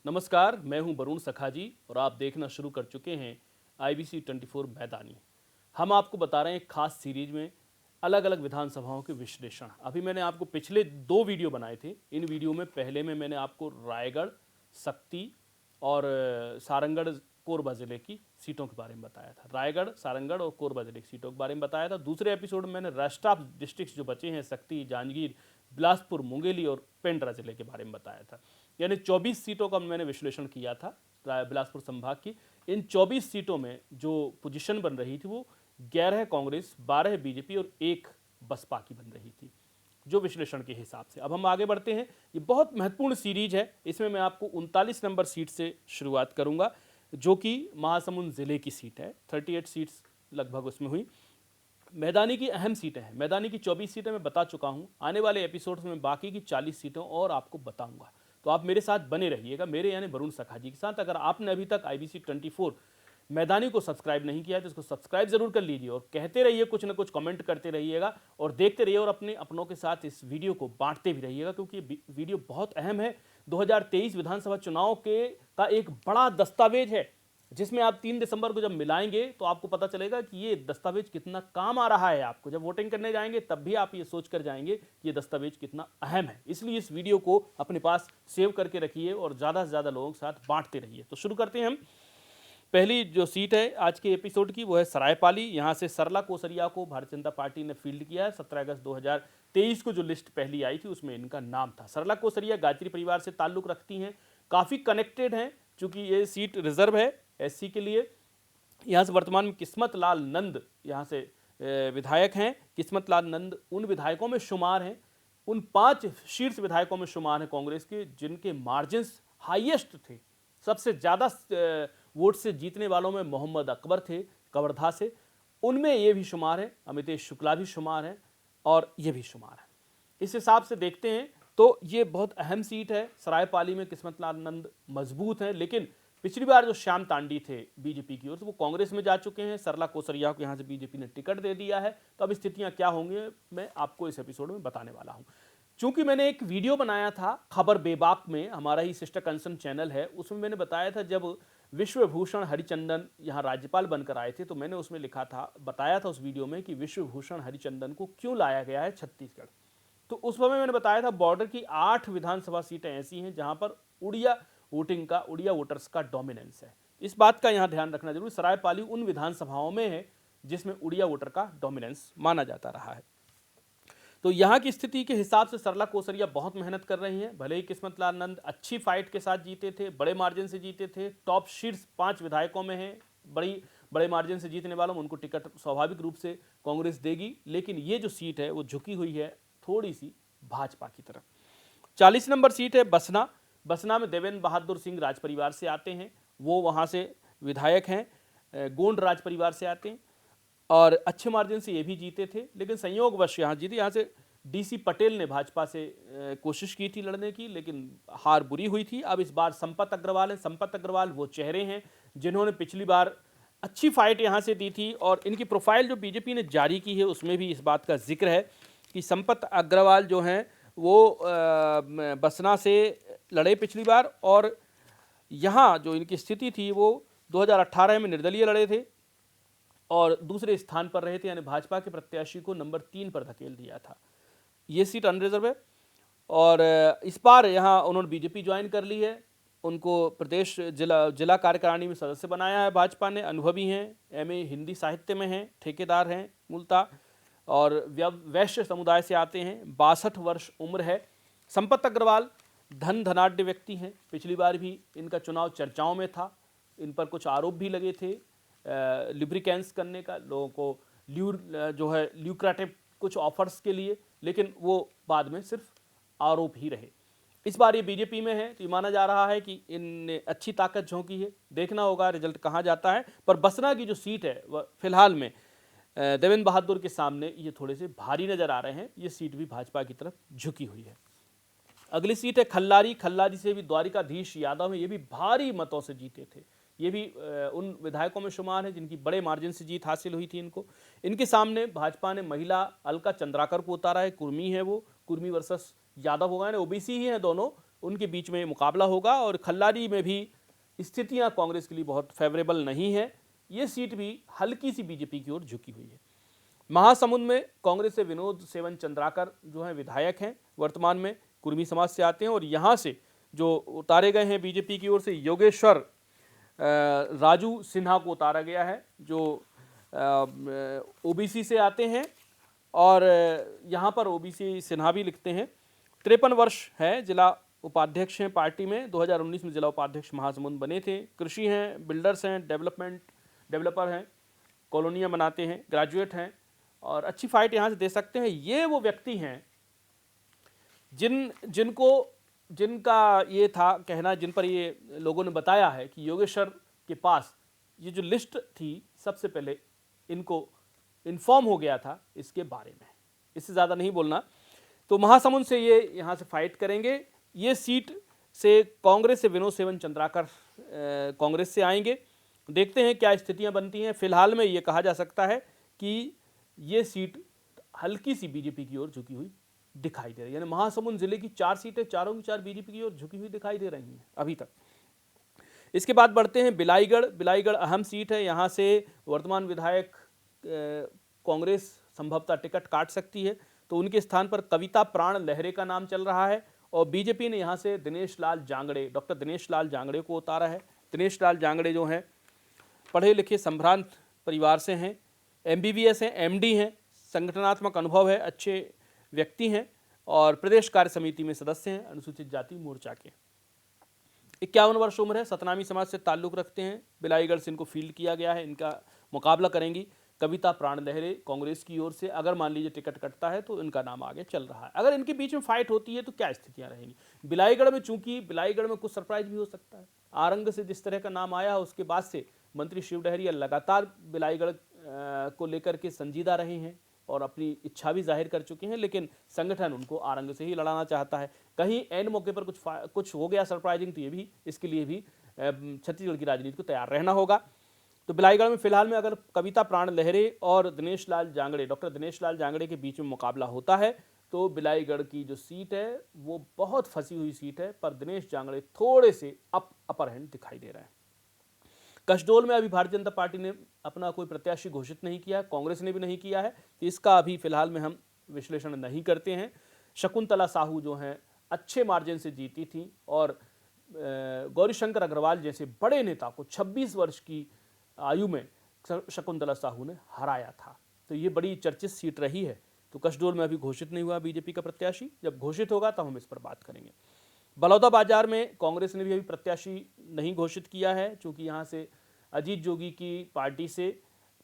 नमस्कार, मैं हूं वरुण सखाजी और आप देखना शुरू कर चुके हैं IBC 24 मैदानी। हम आपको बता रहे हैं एक खास सीरीज में अलग अलग विधानसभाओं के विश्लेषण। अभी मैंने आपको पिछले 2 वीडियो बनाए थे। इन वीडियो में पहले में मैंने आपको रायगढ़, शक्ति और सारंगढ़ कोरबा जिले की सीटों के बारे में बताया था। रायगढ़, सारंगढ़ और कोरबा जिले की सीटों के बारे में बताया था। दूसरे एपिसोड में मैंने रेस्ट ऑफ डिस्ट्रिक्ट जो बचे हैं, शक्ति, जांजगीर, बिलासपुर, मुंगेली और पेंड्रा जिले के बारे में बताया था। यानी 24 सीटों का मैंने विश्लेषण किया था बिलासपुर संभाग की। इन 24 सीटों में जो पोजीशन बन रही थी वो 11 कांग्रेस, 12 बीजेपी और 1 बसपा की बन रही थी, जो विश्लेषण के हिसाब से। अब हम आगे बढ़ते हैं। ये बहुत महत्वपूर्ण सीरीज है। इसमें मैं आपको 39 नंबर सीट से शुरुआत करूंगा, जो कि महासमुंद जिले की सीट है। 38 सीट्स लगभग उसमें हुई। मैदानी की अहम सीटें हैं। मैदानी की 24 सीटें मैं बता चुका हूं। आने वाले एपिसोड्स में बाकी की 40 सीटें और आपको बताऊंगा, तो आप मेरे साथ बने रहिएगा, मेरे यानी वरुण सखाजी के साथ। अगर आपने अभी तक IBC 24 मैदानी को सब्सक्राइब नहीं किया तो इसको सब्सक्राइब जरूर कर लीजिए और कहते रहिए, कुछ ना कुछ कमेंट करते रहिएगा और देखते रहिए और अपने अपनों के साथ इस वीडियो को बांटते भी रहिएगा, क्योंकि ये वीडियो बहुत अहम है। 2023 विधानसभा चुनाव का एक बड़ा दस्तावेज है, जिसमें आप 3 दिसंबर को जब मिलाएंगे तो आपको पता चलेगा कि ये दस्तावेज कितना काम आ रहा है आपको। जब वोटिंग करने जाएंगे तब भी आप ये सोच कर जाएंगे कि ये दस्तावेज कितना अहम है। इसलिए इस वीडियो को अपने पास सेव करके रखिए और ज़्यादा से ज़्यादा लोगों के साथ बांटते रहिए। तो शुरू करते हैं हम। पहली जो सीट है आज के एपिसोड की वो है सरायपाली। यहाँ से सरला कोसरिया को भारतीय जनता पार्टी ने फील्ड किया है। 17 अगस्त 2023 को जो लिस्ट पहली आई थी उसमें इनका नाम था। सरला कोसरिया गायत्री परिवार से ताल्लुक रखती हैं, काफ़ी कनेक्टेड हैं, चूंकि ये सीट रिजर्व है SC के लिए। यहाँ से वर्तमान में किस्मत लाल नंद यहाँ से विधायक हैं। किस्मत लाल नंद उन विधायकों में शुमार हैं, उन 5 शीर्ष विधायकों में शुमार हैं कांग्रेस के, जिनके मार्जिन्स हाईएस्ट थे। सबसे ज़्यादा वोट से जीतने वालों में मोहम्मद अकबर थे कवर्धा से, उनमें ये भी शुमार है। अमितेश शुक्ला भी शुमार है और ये भी शुमार है। इस हिसाब से देखते हैं तो ये बहुत अहम सीट है। सरायपाली में किस्मत लाल नंद मजबूत हैं, लेकिन पिछली बार जो श्याम तांडी थे बीजेपी की ओर से, वो कांग्रेस में जा चुके हैं। सरला कोसरिया को यहाँ से बीजेपी ने टिकट दे दिया है। तो अब स्थितियां क्या होंगी मैं आपको इस एपिसोड में बताने वाला हूँ। चूंकि मैंने एक वीडियो बनाया था खबर बेबाक में, हमारा ही सिस्टर कंसर्न चैनल है, उसमें मैंने बताया था जब विश्वभूषण हरिचंदन यहाँ राज्यपाल बनकर आए थे, तो मैंने उसमें लिखा था, बताया था उस वीडियो में कि विश्वभूषण हरिचंदन को क्यों लाया गया है छत्तीसगढ़। तो उस समय मैंने बताया था बॉर्डर की 8 विधानसभा सीटें ऐसी हैं जहां पर उड़िया उड़िया वोटर्स का डोमिनेंस है। इस बात का यहां ध्यान रखना जरूरी। सरायपाली उन विधानसभाओं में है जिसमें उड़िया वोटर का डोमिनेंस माना जाता रहा है। तो यहाँ की स्थिति के हिसाब से सरला कोसरिया बहुत मेहनत कर रही हैं। भले ही किस्मत लाल नंद अच्छी फाइट के साथ जीते थे, बड़े मार्जिन से जीते थे, टॉप शीर्ष 5 विधायकों में हैं, बड़े मार्जिन से जीतने वालों में उनको टिकट स्वाभाविक रूप से कांग्रेस देगी। लेकिन ये जो सीट है वो झुकी हुई है थोड़ी सी भाजपा की तरफ। 40 नंबर सीट है बसना। बसना में देवेंद्र बहादुर सिंह राज परिवार से आते हैं, वो वहाँ से विधायक हैं। गोंड राज परिवार से आते हैं और अच्छे मार्जिन से ये भी जीते थे, लेकिन संयोगवश यहाँ जीते। यहाँ से DC पटेल ने भाजपा से कोशिश की थी लड़ने की, लेकिन हार बुरी हुई थी। अब इस बार संपत अग्रवाल हैं। संपत अग्रवाल वो चेहरे हैं जिन्होंने पिछली बार अच्छी फाइट यहाँ से दी थी, और इनकी प्रोफाइल जो बीजेपी ने जारी की है उसमें भी इस बात का जिक्र है कि संपत अग्रवाल जो हैं वो बसना से लड़े पिछली बार, और यहाँ जो इनकी स्थिति थी वो 2018 में निर्दलीय लड़े थे और दूसरे स्थान पर रहे थे, यानी भाजपा के प्रत्याशी को नंबर 3 पर धकेल दिया था। ये सीट अनरिजर्व है और इस बार यहाँ उन्होंने बीजेपी ज्वाइन कर ली है। उनको प्रदेश जिला कार्यकारिणी में सदस्य बनाया है भाजपा ने। अनुभवी हैं, MA हिंदी साहित्य में हैं, ठेकेदार हैं मूलतः, और वैश्य समुदाय से आते हैं। 62 वर्ष उम्र है। संपत अग्रवाल धनाढ्य व्यक्ति हैं। पिछली बार भी इनका चुनाव चर्चाओं में था। इन पर कुछ आरोप भी लगे थे लिब्रिकेंस करने का, लोगों को ल्यूक्रेटिव कुछ ऑफर्स के लिए, लेकिन वो बाद में सिर्फ आरोप ही रहे। इस बार ये बीजेपी में है तो ये माना जा रहा है कि इनने अच्छी ताकत झोंकी है। देखना होगा रिजल्ट कहाँ जाता है। पर बसना की जो सीट है वह फिलहाल में देवेंद्र बहादुर के सामने ये थोड़े से भारी नजर आ रहे हैं। ये सीट भी भाजपा की तरफ झुकी हुई है। अगली सीट है खल्लारी। खल्लारी से भी द्वारिकाधीश यादव है, ये भी भारी मतों से जीते थे। ये भी उन विधायकों में शुमार है जिनकी बड़े मार्जिन से जीत हासिल हुई थी इनको। इनके सामने भाजपा ने महिला अलका चंद्राकर को उतारा है। कुर्मी है वो, कुर्मी वर्सेस यादव होगा, यानी OBC ही है दोनों, उनके बीच में मुकाबला होगा और खल्लारी में भी स्थितियां कांग्रेस के लिए बहुत फेवरेबल नहीं है। ये सीट भी हल्की सी बीजेपी की ओर झुकी हुई है। महासमुंद में कांग्रेस से विनोद सेवन चंद्राकर जो हैं विधायक हैं, वर्तमान में कुर्मी समाज से आते हैं और यहाँ से जो उतारे गए हैं बीजेपी की ओर से योगेश्वर राजू सिन्हा को उतारा गया है, जो ओबीसी से आते हैं और यहाँ पर ओबीसी सिन्हा भी लिखते हैं। 53 वर्ष है, जिला उपाध्यक्ष हैं पार्टी में, 2019 में जिला उपाध्यक्ष महासमुंद बने थे। कृषि हैं, बिल्डर्स हैं, डेवलपर हैं, कॉलोनियाँ बनाते हैं, ग्रेजुएट हैं और अच्छी फाइट यहाँ से दे सकते हैं। ये वो व्यक्ति हैं जिनका ये था कहना, जिन पर ये लोगों ने बताया है कि योगेश्वर के पास ये जो लिस्ट थी सबसे पहले इनको इन्फॉर्म हो गया था इसके बारे में। इससे ज़्यादा नहीं बोलना। तो महासमुंद से ये यहाँ से फाइट करेंगे। ये सीट से कांग्रेस से विनोद सेवन चंद्राकर कांग्रेस से आएंगे। देखते हैं क्या स्थितियां बनती हैं। फिलहाल में ये कहा जा सकता है कि ये सीट हल्की सी बीजेपी की ओर झुकी हुई दिखाई दे रही है। यानी महासमुंद जिले की 4 सीटें चारों की 4 बीजेपी की ओर झुकी हुई दिखाई दे रही हैं अभी तक। इसके बाद बढ़ते हैं बिलाईगढ़ अहम सीट है। यहाँ से वर्तमान विधायक कांग्रेस संभवतः टिकट काट सकती है, तो उनके स्थान पर कविता प्राण लहरे का नाम चल रहा है और बीजेपी ने यहाँ से डॉक्टर दिनेश लाल जांगड़े को उतारा है। दिनेश लाल जांगड़े जो हैं पढ़े लिखे संभ्रांत परिवार से हैं, MBBS हैं, MD हैं, संगठनात्मक अनुभव है, अच्छे व्यक्ति हैं और प्रदेश कार्य समिति में सदस्य हैं अनुसूचित जाति मोर्चा के। 51 वर्ष उम्र है, सतनामी समाज से ताल्लुक रखते हैं। बिलाईगढ़ से इनको फील्ड किया गया है। इनका मुकाबला करेंगी कविता प्राण लहरे कांग्रेस की ओर से। अगर मान लीजिए टिकट कटता है तो इनका नाम आगे चल रहा है। अगर इनके बीच में फाइट होती है तो क्या स्थितियां रहेंगी बिलाईगढ़ में? चूंकि बिलाईगढ़ में कुछ सरप्राइज भी हो सकता है। आरंग से जिस तरह का नाम आया है उसके बाद से मंत्री शिव डहरिया लगातार बिलाईगढ़ को लेकर के संजीदा रहे हैं और अपनी इच्छा भी जाहिर कर चुके हैं, लेकिन संगठन उनको आरंग से ही लड़ाना चाहता है। कहीं एंड मौके पर कुछ हो गया सरप्राइजिंग तो ये भी इसके लिए भी छत्तीसगढ़ की राजनीति को तैयार रहना होगा। तो बिलाईगढ़ में फिलहाल में अगर कविता प्राण लहरे और डॉक्टर दिनेश लाल जांगड़े के बीच में मुकाबला होता है तो बिलाईगढ़ की जो सीट है वो बहुत फंसी हुई सीट है, पर दिनेश जांगड़े थोड़े से अपर हैंड दिखाई दे रहे हैं। कसडोल में अभी भारतीय जनता पार्टी ने अपना कोई प्रत्याशी घोषित नहीं किया, कांग्रेस ने भी नहीं किया है, तो इसका अभी फिलहाल में हम विश्लेषण नहीं करते हैं। शकुंतला साहू जो हैं अच्छे मार्जिन से जीती थी और गौरीशंकर अग्रवाल जैसे बड़े नेता को 26 वर्ष की आयु में शकुंतला साहू ने हराया था, तो ये बड़ी चर्चित सीट रही है। तो कसडोल में अभी घोषित नहीं हुआ बीजेपी का प्रत्याशी, जब घोषित होगा तब हम इस पर बात करेंगे। बलौदाबाजार में कांग्रेस ने भी अभी प्रत्याशी नहीं घोषित किया है, चूंकि यहाँ से अजीत जोगी की पार्टी से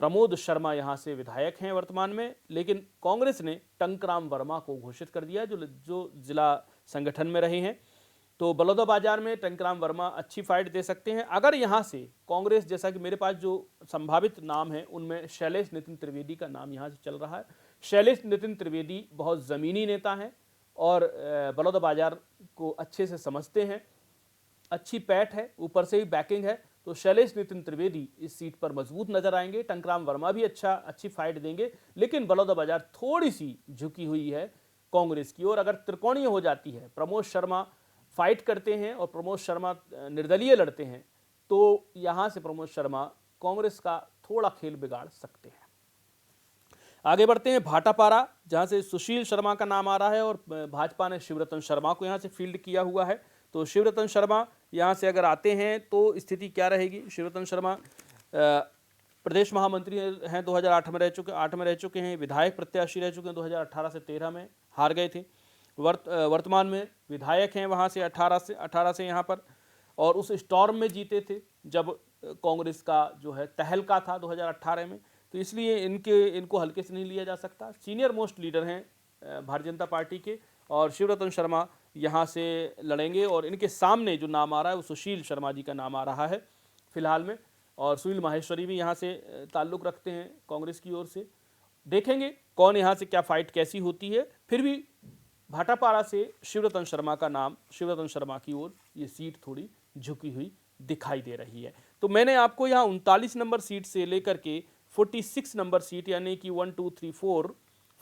प्रमोद शर्मा यहाँ से विधायक हैं वर्तमान में, लेकिन कांग्रेस ने टंकराम वर्मा को घोषित कर दिया जो जिला संगठन में रहे हैं। तो बलौदाबाजार में टंकराम वर्मा अच्छी फाइट दे सकते हैं। अगर यहाँ से कांग्रेस, जैसा कि मेरे पास जो संभावित नाम है उनमें शैलेश नितिन त्रिवेदी का नाम यहाँ से चल रहा है। शैलेश नितिन त्रिवेदी बहुत ज़मीनी नेता हैं और बलौदाबाजार को अच्छे से समझते हैं, अच्छी पैठ है, ऊपर से ही बैकिंग है, तो शैलेश नितिन त्रिवेदी इस सीट पर मजबूत नजर आएंगे। टंकराम वर्मा भी अच्छी फाइट देंगे, लेकिन बलौदाबाजार थोड़ी सी झुकी हुई है कांग्रेस की ओर। अगर त्रिकोणीय हो जाती है, प्रमोद शर्मा फाइट करते हैं और प्रमोद शर्मा निर्दलीय लड़ते हैं, तो यहाँ से प्रमोद शर्मा कांग्रेस का थोड़ा खेल बिगाड़ सकते हैं। आगे बढ़ते हैं भाटापारा, जहाँ से सुशील शर्मा का नाम आ रहा है और भाजपा ने शिवरतन शर्मा को यहाँ से फील्ड किया हुआ है। तो शिवरतन शर्मा यहाँ से अगर आते हैं तो स्थिति क्या रहेगी? शिवरतन शर्मा प्रदेश महामंत्री हैं, 2008 में रह चुके हैं, विधायक प्रत्याशी रह चुके हैं, 2018 से 13 में हार गए थे। वर्तमान में विधायक हैं वहाँ से 18 से यहाँ पर, और उस स्टॉर्म में जीते थे जब कांग्रेस का जो है तहलका था 2018 में, तो इसलिए इनको हल्के से नहीं लिया जा सकता। सीनियर मोस्ट लीडर हैं भारतीय जनता पार्टी के, और शिवरतन शर्मा यहाँ से लड़ेंगे और इनके सामने जो नाम आ रहा है वो सुशील शर्मा जी का नाम आ रहा है फिलहाल में, और सुनील माहेश्वरी भी यहाँ से ताल्लुक़ रखते हैं कांग्रेस की ओर से। देखेंगे कौन यहाँ से क्या फाइट कैसी होती है। फिर भी भाटापारा से शिवरतन शर्मा की ओर ये सीट थोड़ी झुकी हुई दिखाई दे रही है। तो मैंने आपको यहाँ 39 नंबर सीट से लेकर के 46 नंबर सीट, यानी कि 1 2 3 4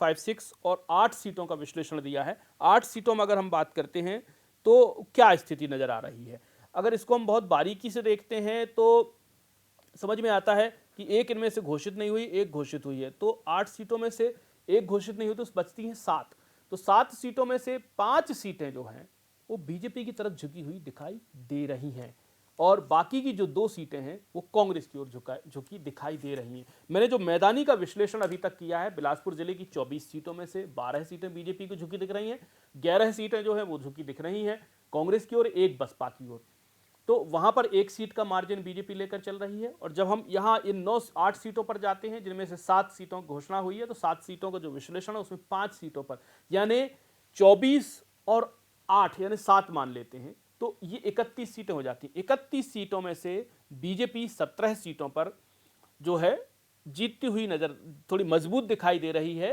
5 6 और 8 सीटों का विश्लेषण दिया है। 8 सीटों में अगर हम बात करते हैं तो क्या स्थिति नजर आ रही है? अगर इसको हम बहुत बारीकी से देखते हैं तो समझ में आता है कि एक इनमें से घोषित नहीं हुई, एक घोषित हुई है। तो 8 सीटों में से एक घोषित नहीं हुई, तो बचती हैं 7। तो 7 सीटों में से 5 सीटें जो हैं वो बीजेपी की तरफ झुकी हुई दिखाई दे रही हैं और बाकी की जो 2 सीटें हैं वो कांग्रेस की ओर झुकी दिखाई दे रही हैं। मैंने जो मैदानी का विश्लेषण अभी तक किया है, बिलासपुर जिले की 24 सीटों में से 12 सीटें बीजेपी को झुकी दिख रही हैं, 11 सीटें जो है वो झुकी दिख रही हैं कांग्रेस की ओर, एक बसपा की ओर। तो वहां पर 1 सीट का मार्जिन बीजेपी लेकर चल रही है। और जब हम यहां इन 8 सीटों पर जाते हैं जिनमें से 7 सीटों की घोषणा हुई है, तो 7 सीटों का जो विश्लेषण है उसमें 5 सीटों पर यानी 24 और 8 यानी 7 मान लेते हैं, तो ये 31 सीटें हो जाती हैं। 31 सीटों में से बीजेपी 17 सीटों पर जो है जीतती हुई नजर थोड़ी मजबूत दिखाई दे रही है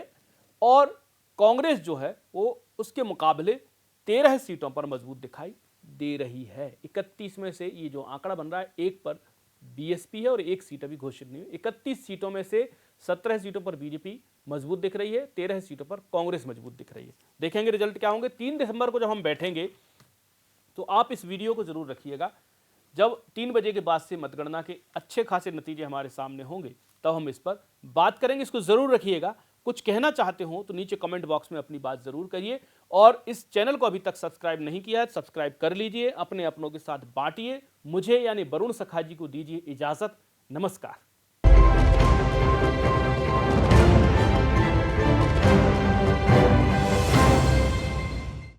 और कांग्रेस जो है वो उसके मुकाबले 13 सीटों पर मजबूत दिखाई दे रही है। 31 में से ये जो आंकड़ा बन रहा है, एक पर बीएसपी है और एक सीट अभी घोषित नहीं हुई। 31 सीटों में से 17 सीटों पर बीजेपी मजबूत दिख रही है, 13 सीटों पर कांग्रेस मजबूत दिख रही है। देखेंगे रिजल्ट क्या होंगे। 3 दिसंबर को जब हम बैठेंगे तो आप इस वीडियो को जरूर रखिएगा। जब 3 बजे के बाद से मतगणना के अच्छे खासे नतीजे हमारे सामने होंगे तब हम इस पर बात करेंगे। इसको जरूर रखिएगा। कुछ कहना चाहते हो तो नीचे कमेंट बॉक्स में अपनी बात जरूर करिए और इस चैनल को अभी तक सब्सक्राइब नहीं किया है, सब्सक्राइब कर लीजिए, अपने अपनों के साथ बांटिए। मुझे यानी वरुण सखा जी को दीजिए इजाजत। नमस्कार।